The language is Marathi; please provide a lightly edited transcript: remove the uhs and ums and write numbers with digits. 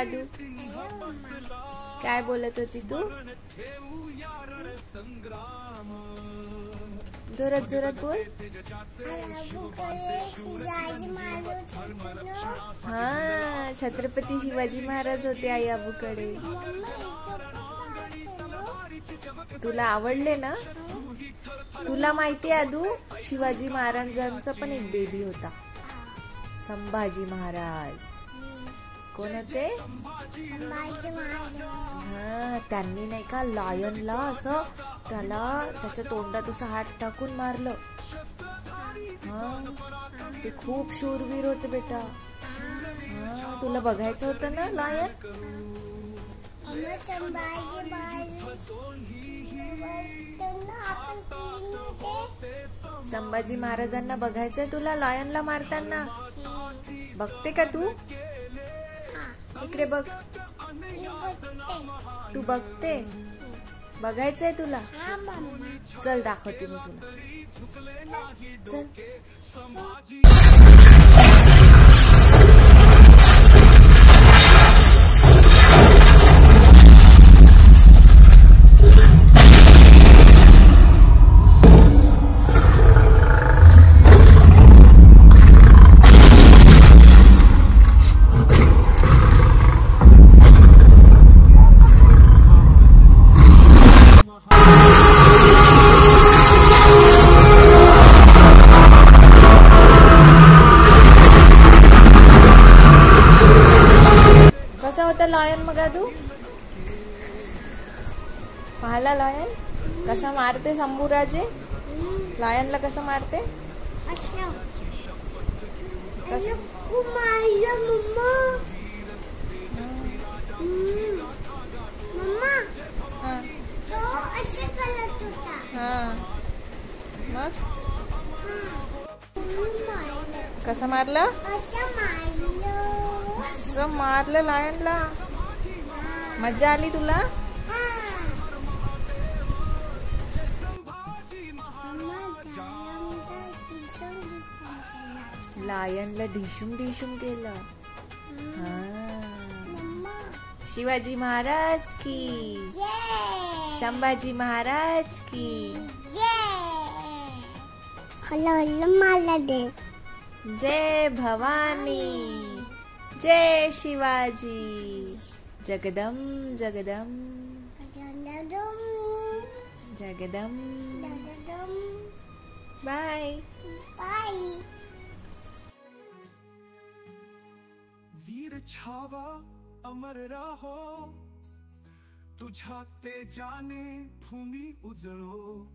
आदू? काय बोलत होती तू? जोरात जोरात बोल. हा, छत्रपती शिवाजी महाराज होते आई आबूकडे. तुला आवडले ना? तुला माहिती आदू, शिवाजी महाराजांचा पण एक बेबी होता, संभाजी महाराज. कोण होते? हा, त्यांनी नाही का लायनला असं त्याच्या तोंडात असं हात टाकून मारलं. हा, ते खूप शूरवीर होते बेटा. हा, तुला बघायचं होतं ना लायन? संभाजी महाराजांना बघायचंय तुला लायनला मारताना? बघते का तू? इकडे बघ. तू बघते? बघायचंय तुला? चल दाखवते मी तुला. चल. कसा होता लायन मग आदू? पाहला लायन कसा मारते शंभूराजे? लायनला कसं मारते? मग कसं मारलं? असं मारलं लायनला. मजा आली तुला? लायनला ढिशूम ढिशूम केलं. शिवाजी महाराज की, संभाजी महाराज की. जय भवानी, जय शिवाजी. जगदम जगदम जगदम. Bye bye. वीर छावा अमर राहो, तुझ्या तेजाने भूमी उजळो.